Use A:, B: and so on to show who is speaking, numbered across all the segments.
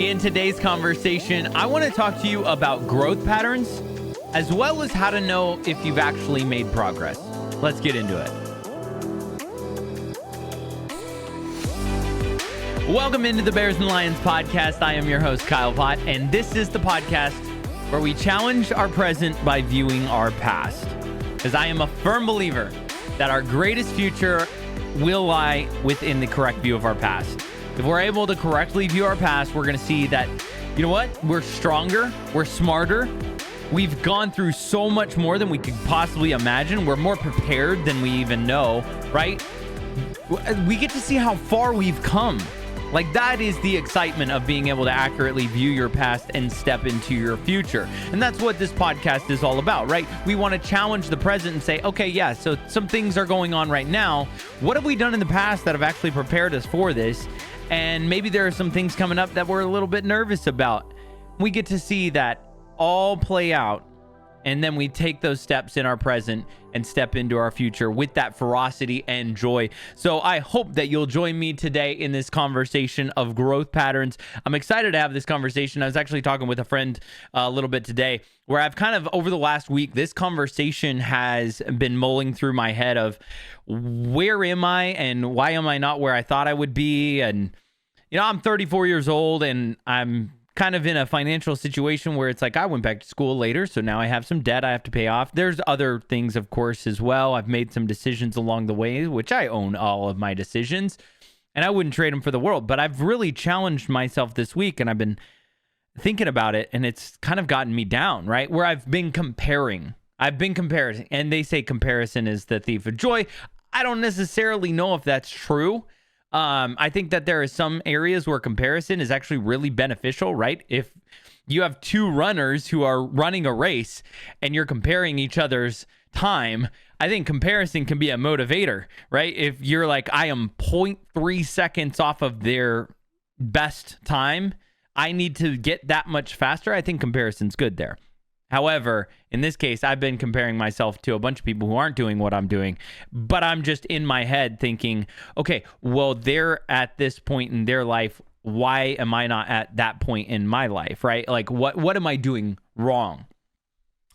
A: In today's conversation, I want to talk to you about growth patterns, as well as how to know if you've actually made progress. Let's get into it. Welcome into the Bears and Lions podcast. I am your host, Kyle Pott, and this is the podcast where we challenge our present by viewing our past. Because I am a firm believer that our greatest future will lie within the correct view of our past. If we're able to correctly view our past, we're going to see that, you know what? We're stronger, we're smarter, we've gone through so much more than we could possibly imagine. We're more prepared than we even know, right? We get to see how far we've come. Like, that is the excitement of being able to accurately view your past and step into your future. And that's what this podcast is all about, right? We want to challenge the present and say, okay, yeah, so some things are going on right now. What have we done in the past that have actually prepared us for this? And maybe there are some things coming up that we're a little bit nervous about. We get to see that all play out, and then we take those steps in our present and step into our future with that ferocity and joy. So I hope that you'll join me today in this conversation of growth patterns. I'm excited to have this conversation. I was actually talking with a friend a little bit today, where I've kind of, over the last week, this conversation has been mulling through my head of where am I and why am I not where I thought I would be? And, you know, I'm 34 years old and I'm kind of in a financial situation where it's like I went back to school later, so now I have some debt I have to pay off. There's other things, of course, as well. I've made some decisions along the way, which I own all of my decisions, and I wouldn't trade them for the world. But I've really challenged myself this week, and I've been thinking about it, and it's kind of gotten me down, right? Where I've been comparing. And they say comparison is the thief of joy. I don't necessarily know if that's true. I think that there are some areas where comparison is actually really beneficial, right? If you have two runners who are running a race and you're comparing each other's time, I think comparison can be a motivator, right? If you're like, I am 0.3 seconds off of their best time, I need to get that much faster. I think comparison's good there. However, in this case, I've been comparing myself to a bunch of people who aren't doing what I'm doing, but I'm just in my head thinking, okay, well, they're at this point in their life. Why am I not at that point in my life, right? Like, what am I doing wrong?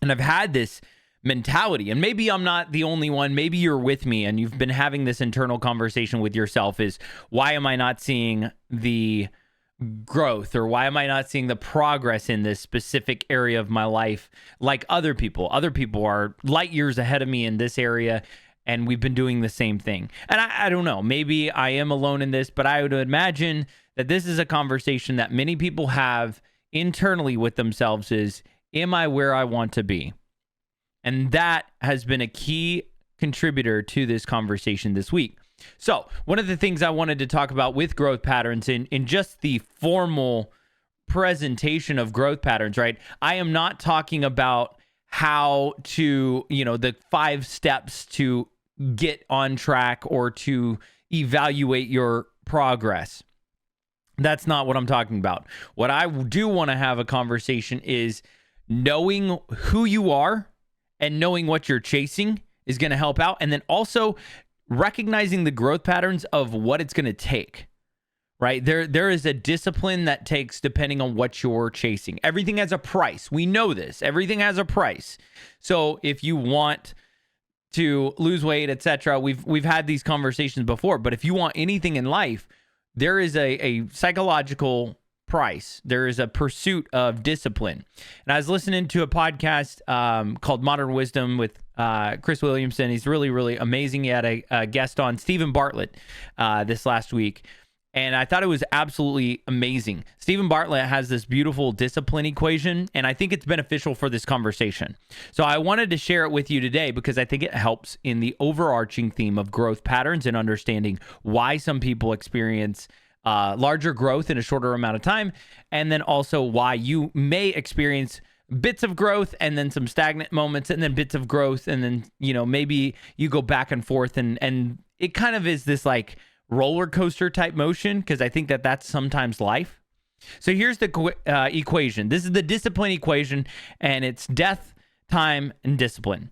A: And I've had this mentality, and maybe I'm not the only one. Maybe you're with me and you've been having this internal conversation with yourself is, why am I not seeing the growth, or why am I not seeing the progress in this specific area of my life like other people? Other people are light years ahead of me in this area, and we've been doing the same thing. And I don't know, maybe I am alone in this, but I would imagine that this is a conversation that many people have internally with themselves is, am I where I want to be? And that has been a key contributor to this conversation this week. So one of the things I wanted to talk about with growth patterns in just the formal presentation of growth patterns, right? I am not talking about how to, the 5 steps to get on track or to evaluate your progress. That's not what I'm talking about. What I do want to have a conversation is knowing who you are and knowing what you're chasing is going to help out. And then also recognizing the growth patterns of what it's going to take, right? There is a discipline that takes depending on what you're chasing. Everything has a price. We know this. Everything has a price. So if you want to lose weight, etc., we've had these conversations before, but if you want anything in life, there is a psychological price. There is a pursuit of discipline. And I was listening to a podcast called Modern Wisdom with Chris Williamson. He's really, really amazing. He had a guest on, Stephen Bartlett, this last week. And I thought it was absolutely amazing. Stephen Bartlett has this beautiful discipline equation, and I think it's beneficial for this conversation. So I wanted to share it with you today because I think it helps in the overarching theme of growth patterns and understanding why some people experience larger growth in a shorter amount of time, and then also why you may experience bits of growth and then some stagnant moments and then bits of growth, and then maybe you go back and forth, and it kind of is this like roller coaster type motion, because I think that that's sometimes life. So here's the equation. This is the discipline equation, and it's death, time, and discipline.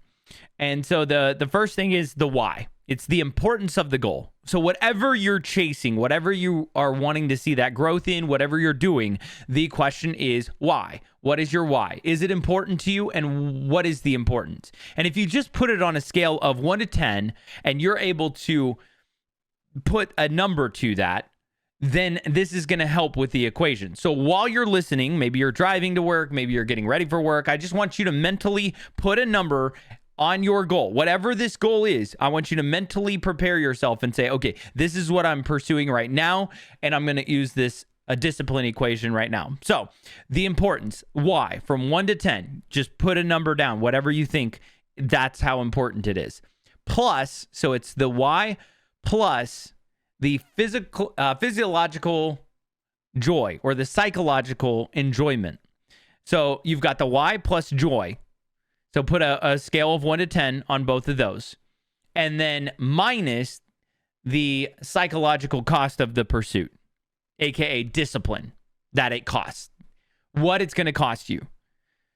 A: And so the first thing is the why. It's the importance of the goal. So whatever you're chasing, whatever you are wanting to see that growth in, whatever you're doing, the question is why? What is your why? Is it important to you? And what is the importance? And if you just put it on a scale of 1 to 10 and you're able to put a number to that, then this is going to help with the equation. So while you're listening, maybe you're driving to work, maybe you're getting ready for work, I just want you to mentally put a number on your goal. Whatever this goal is, I want you to mentally prepare yourself and say, okay, this is what I'm pursuing right now, and I'm going to use this a discipline equation right now. So the importance, why, from 1 to 10, just put a number down, whatever you think, that's how important it is. Plus, so it's the why plus the physiological joy or the psychological enjoyment. So you've got the why plus joy. So put a scale of 1 to 10 on both of those. And then minus the psychological cost of the pursuit, aka discipline that it costs. What it's going to cost you.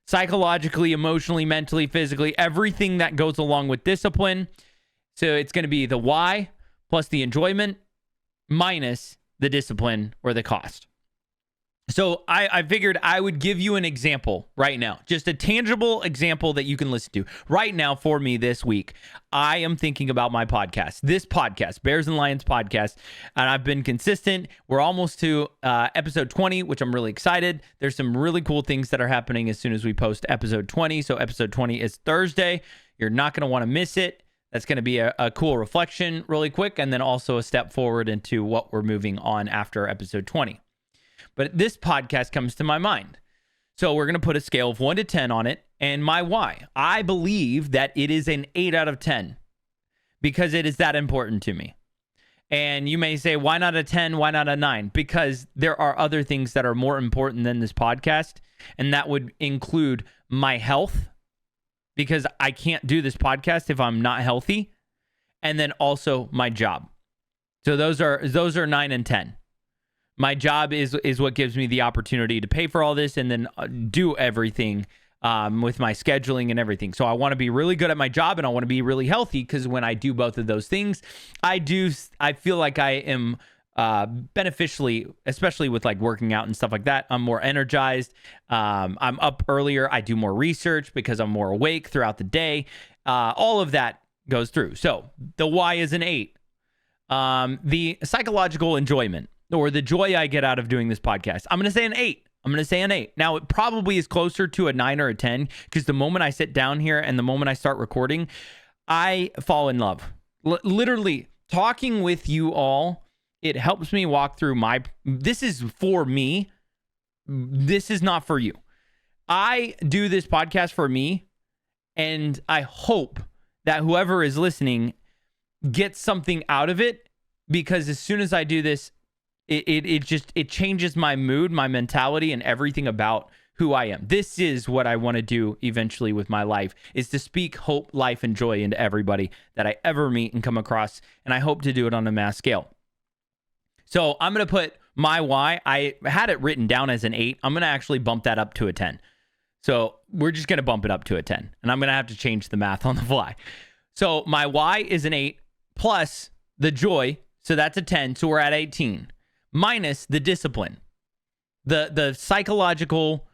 A: Psychologically, emotionally, mentally, physically, everything that goes along with discipline. So it's going to be the why plus the enjoyment minus the discipline or the cost. So I figured I would give you an example right now, just a tangible example that you can listen to. Right now for me this week, I am thinking about my podcast, this podcast, Bears and Lions podcast, and I've been consistent. We're almost to episode 20, which I'm really excited. There's some really cool things that are happening as soon as we post episode 20. So episode 20 is Thursday. You're not going to want to miss it. That's going to be a cool reflection really quick, and then also a step forward into what we're moving on after episode 20. But this podcast comes to my mind. So we're going to put a scale of 1 to 10 on it, and my why. I believe that it is an 8 out of 10 because it is that important to me. And you may say, why not a 10? Why not a 9? Because there are other things that are more important than this podcast, and that would include my health, because I can't do this podcast if I'm not healthy, and then also my job. So those are 9 and 10. My job is what gives me the opportunity to pay for all this and then do everything with my scheduling and everything. So I want to be really good at my job, and I want to be really healthy, because when I do both of those things, I feel like I am beneficially, especially with like working out and stuff like that. I'm more energized. I'm up earlier. I do more research because I'm more awake throughout the day. All of that goes through. So the why is an 8. The psychological enjoyment, or the joy I get out of doing this podcast, I'm going to say an 8. Now, it probably is closer to a 9 or a 10, because the moment I sit down here and the moment I start recording, I fall in love. Literally, talking with you all, it helps me walk through this is for me. This is not for you. I do this podcast for me, and I hope that whoever is listening gets something out of it, because as soon as I do this, it changes my mood, my mentality, and everything about who I am. This is what I want to do eventually with my life, is to speak hope, life, and joy into everybody that I ever meet and come across, and I hope to do it on a mass scale. So I'm going to put my why. I had it written down as an 8. I'm going to actually bump that up to a 10. So we're just going to bump it up to a 10, and I'm going to have to change the math on the fly. So my why is an 8 plus the joy. So that's a 10. So we're at 18. Minus the discipline, the psychological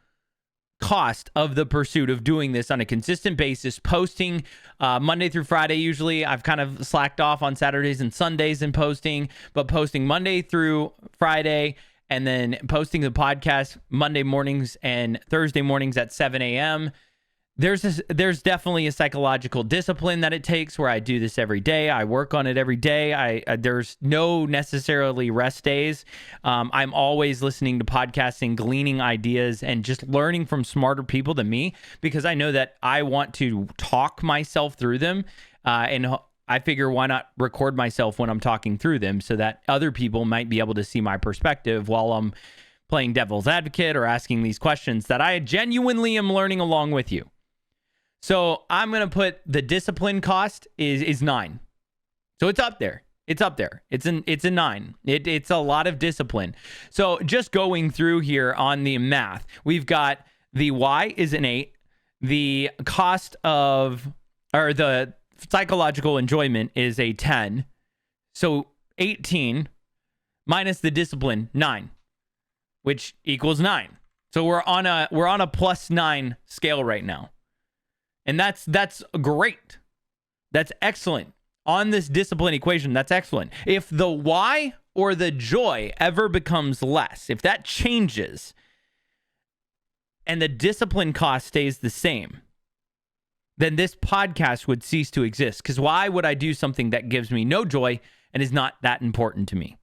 A: cost of the pursuit of doing this on a consistent basis, posting Monday through Friday. Usually I've kind of slacked off on Saturdays and Sundays in posting, but posting Monday through Friday, and then posting the podcast Monday mornings and Thursday mornings at 7 a.m. There's definitely a psychological discipline that it takes, where I do this every day. I work on it every day. There's no necessarily rest days. I'm always listening to podcasts and gleaning ideas and just learning from smarter people than me, because I know that I want to talk myself through them. And I figure, why not record myself when I'm talking through them, so that other people might be able to see my perspective while I'm playing devil's advocate or asking these questions that I genuinely am learning along with you. So I'm going to put the discipline cost is 9. So it's up there. It's a 9. It's a lot of discipline. So just going through here on the math, we've got the why is an 8. The cost of, or the psychological enjoyment is a 10. So 18 minus the discipline, 9, which equals 9. So we're on a +9 scale right now. And that's great. That's excellent. On this discipline equation, that's excellent. If the why or the joy ever becomes less, if that changes and the discipline cost stays the same, then this podcast would cease to exist. Because why would I do something that gives me no joy and is not that important to me?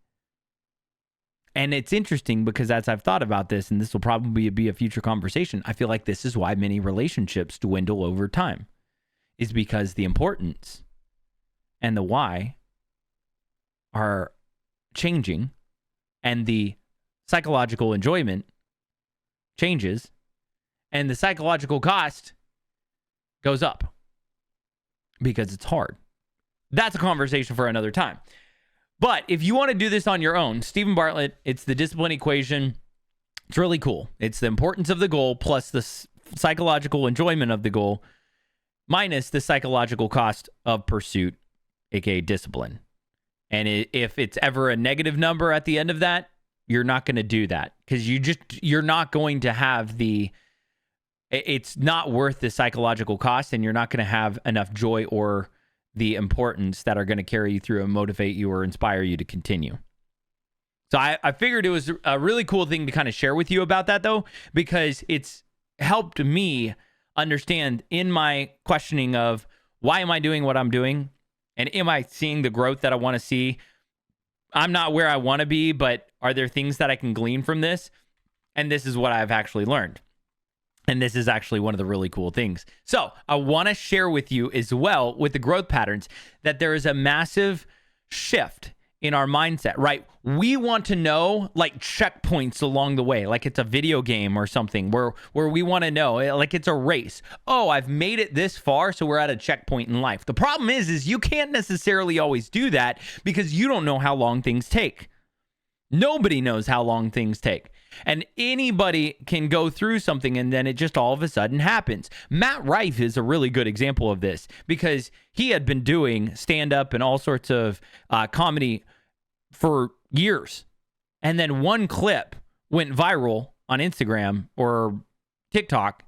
A: And it's interesting because as I've thought about this, and this will probably be a future conversation, I feel like this is why many relationships dwindle over time, is because the importance and the why are changing and the psychological enjoyment changes and the psychological cost goes up because it's hard. That's a conversation for another time. But if you want to do this on your own, Stephen Bartlett, it's the discipline equation. It's really cool. It's the importance of the goal plus the psychological enjoyment of the goal minus the psychological cost of pursuit, aka discipline. And if it's ever a negative number at the end of that, you're not going to do that because you're not going to have it's not worth the psychological cost, and you're not going to have enough joy or the importance that are going to carry you through and motivate you or inspire you to continue. So I figured it was a really cool thing to kind of share with you about that, though, because it's helped me understand in my questioning of why am I doing what I'm doing, and am I seeing the growth that I want to see? I'm not where I want to be, but are there things that I can glean from this? And this is what I've actually learned. And this is actually one of the really cool things. So I want to share with you as well with the growth patterns that there is a massive shift in our mindset, right? We want to know like checkpoints along the way, like it's a video game or something where we want to know, like it's a race. Oh, I've made it this far, so we're at a checkpoint in life. The problem is you can't necessarily always do that because you don't know how long things take. Nobody knows how long things take. And anybody can go through something and then it just all of a sudden happens. Matt Rife is a really good example of this because he had been doing stand-up and all sorts of comedy for years. And then one clip went viral on Instagram or TikTok,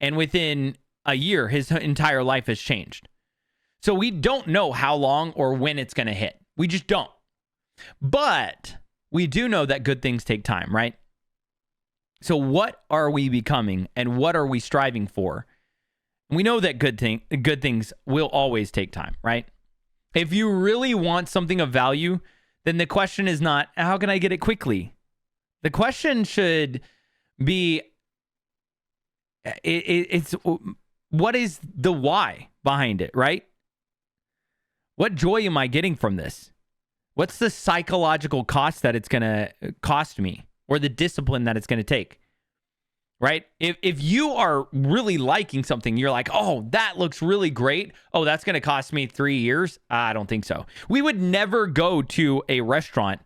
A: and within a year, his entire life has changed. So we don't know how long or when it's going to hit. We just don't. But we do know that good things take time, right? So what are we becoming and what are we striving for? We know that good things will always take time, right? If you really want something of value, then the question is not, how can I get it quickly? The question should be, it's what is the why behind it, right? What joy am I getting from this? What's the psychological cost that it's going to cost me, or the discipline that it's going to take, right? If you are really liking something, you're like, oh, that looks really great. Oh, that's going to cost me 3 years. I don't think so. We would never go to a restaurant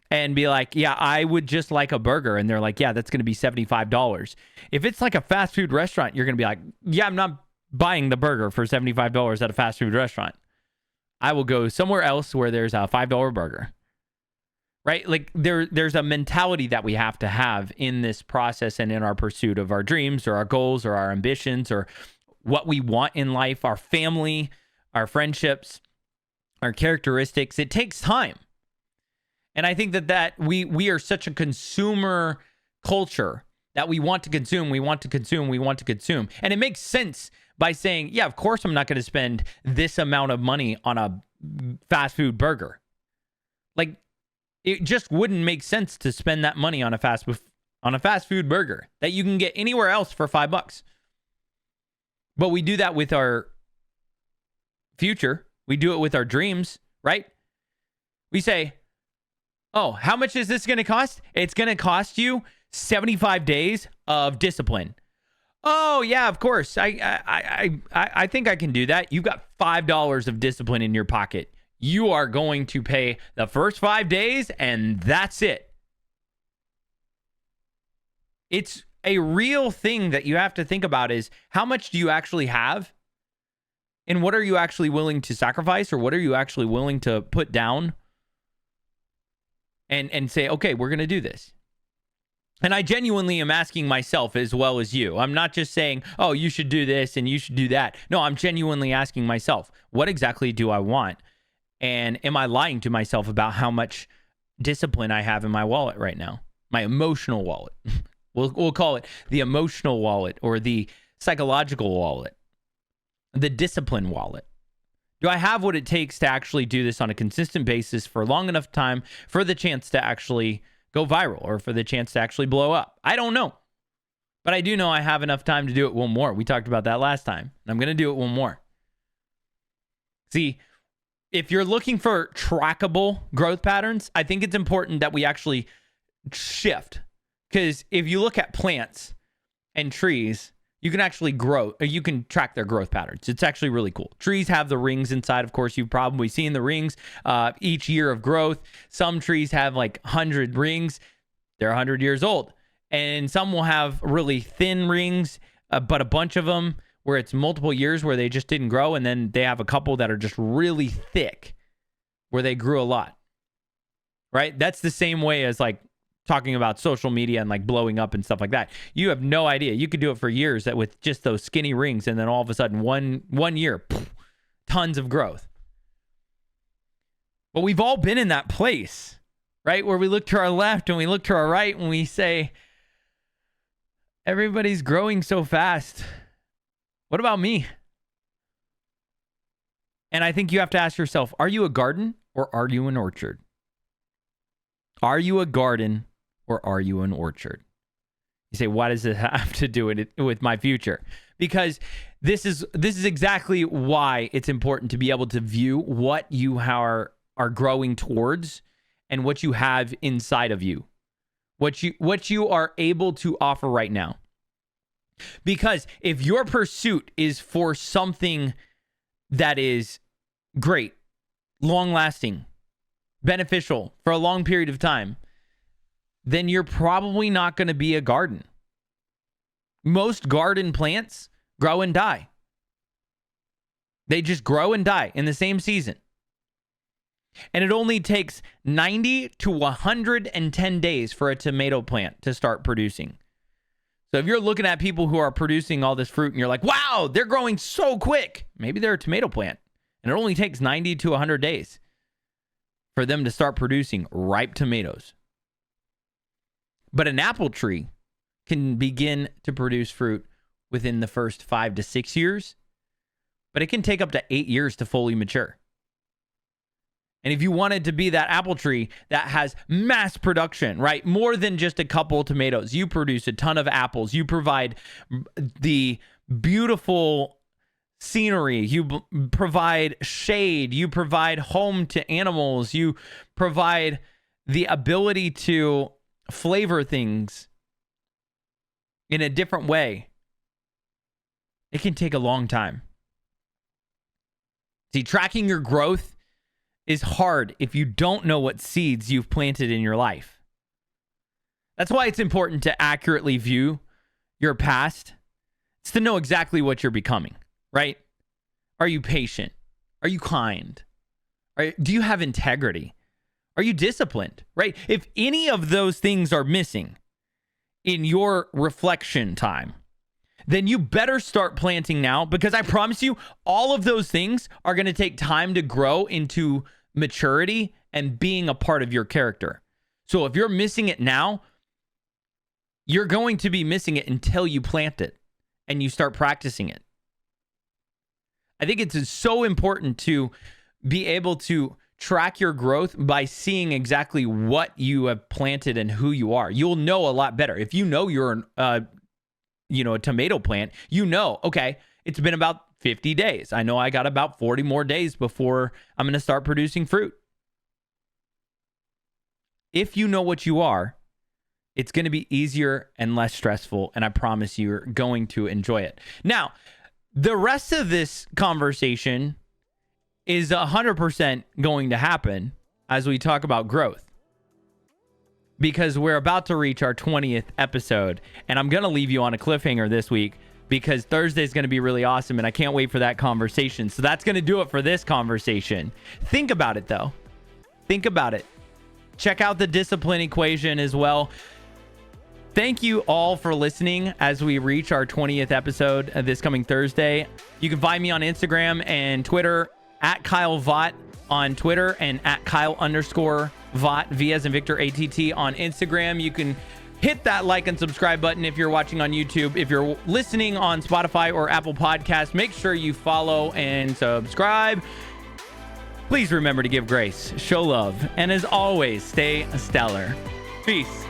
A: and be like, yeah, I would just like a burger. And they're like, yeah, that's going to be $75. If it's like a fast food restaurant, you're going to be like, yeah, I'm not buying the burger for $75 at a fast food restaurant. I will go somewhere else where there's a $5 burger, right? Like there's a mentality that we have to have in this process and in our pursuit of our dreams or our goals or our ambitions or what we want in life, our family, our friendships, our characteristics. It takes time. And I think that we are such a consumer culture that we want to consume. And it makes sense by saying, yeah, of course I'm not going to spend this amount of money on a fast food burger. Like, it just wouldn't make sense to spend that money on a fast food burger that you can get anywhere else for $5. But we do that with our future. We do it with our dreams, right? We say, oh, how much is this going to cost? It's going to cost you 75 days of discipline. Oh, yeah, of course. I think I can do that. You've got $5 of discipline in your pocket. You are going to pay the first 5 days, and that's it. It's a real thing that you have to think about is how much do you actually have? And what are you actually willing to sacrifice, or what are you actually willing to put down and say, okay, we're going to do this? And I genuinely am asking myself as well as you. I'm not just saying, oh, you should do this and you should do that. No, I'm genuinely asking myself, what exactly do I want? And am I lying to myself about how much discipline I have in my wallet right now? My emotional wallet. We'll call it the emotional wallet, or the psychological wallet, the discipline wallet. Do I have what it takes to actually do this on a consistent basis for long enough time for the chance to actually go viral, or for the chance to actually blow up? I don't know. But I do know I have enough time to do it one more. We talked about that last time, and I'm going to do it one more. See, if you're looking for trackable growth patterns, I think it's important that we actually shift. Because if you look at plants and trees, you can actually grow, or you can track their growth patterns. It's actually really cool. Trees have the rings inside. Of course, you've probably seen the rings each year of growth. Some trees have like 100 rings. They're 100 years old. And some will have really thin rings, but a bunch of them where it's multiple years where they just didn't grow. And then they have a couple that are just really thick where they grew a lot, right? That's the same way as like talking about social media and like blowing up and stuff like that. You have no idea. You could do it for years that with just those skinny rings, and then all of a sudden one year, tons of growth. But we've all been in that place, right? Where we look to our left and we look to our right and we say, everybody's growing so fast. What about me? And I think you have to ask yourself, are you a garden or are you an orchard? Are you a garden or are you an orchard? You say, why does it have to do it with my future? Because this is exactly why it's important to be able to view what you are growing towards and what you have inside of you. What you are able to offer right now. Because if your pursuit is for something that is great, long-lasting, beneficial for a long period of time, then you're probably not going to be a garden. Most garden plants grow and die. They just grow and die in the same season. And it only takes 90 to 110 days for a tomato plant to start producing. So if you're looking at people who are producing all this fruit and you're like, wow, they're growing so quick, maybe they're a tomato plant. And it only takes 90 to 100 days for them to start producing ripe tomatoes. But an apple tree can begin to produce fruit within the first 5 to 6 years, but it can take up to 8 years to fully mature. And if you wanted to be that apple tree that has mass production, right? More than just a couple of tomatoes. You produce a ton of apples. You provide the beautiful scenery. You provide shade. You provide home to animals. You provide the ability to flavor things in a different way. It can take a long time. See, tracking your growth is hard if you don't know what seeds you've planted in your life. That's why it's important to accurately view your past. It's to know exactly what you're becoming, right? Are you patient? Are you kind? Do you have integrity? Are you disciplined, right? If any of those things are missing in your reflection time, then you better start planting now, because I promise you, all of those things are going to take time to grow into maturity and being a part of your character. So if you're missing it now, you're going to be missing it until you plant it and you start practicing it. I think it's so important to be able to track your growth by seeing exactly what you have planted and who you are. You'll know a lot better. If you know you're a tomato plant, okay, it's been about 50 days. I know I got about 40 more days before I'm going to start producing fruit. If you know what you are, it's going to be easier and less stressful, and I promise you're going to enjoy it. Now, the rest of this conversation is 100% going to happen as we talk about growth, because we're about to reach our 20th episode, and I'm going to leave you on a cliffhanger this week because Thursday is going to be really awesome, and I can't wait for that conversation. So that's going to do it for this conversation. Think about it, though. Think about it. Check out the discipline equation as well. Thank you all for listening as we reach our 20th episode this coming Thursday. You can find me on Instagram and Twitter at Kyle Vaught on Twitter and at Kyle_Vaught, V as in Victor, ATT on Instagram. You can hit that like and subscribe button if you're watching on YouTube. If you're listening on Spotify or Apple Podcasts, make sure you follow and subscribe. Please remember to give grace, show love, and as always, stay stellar. Peace.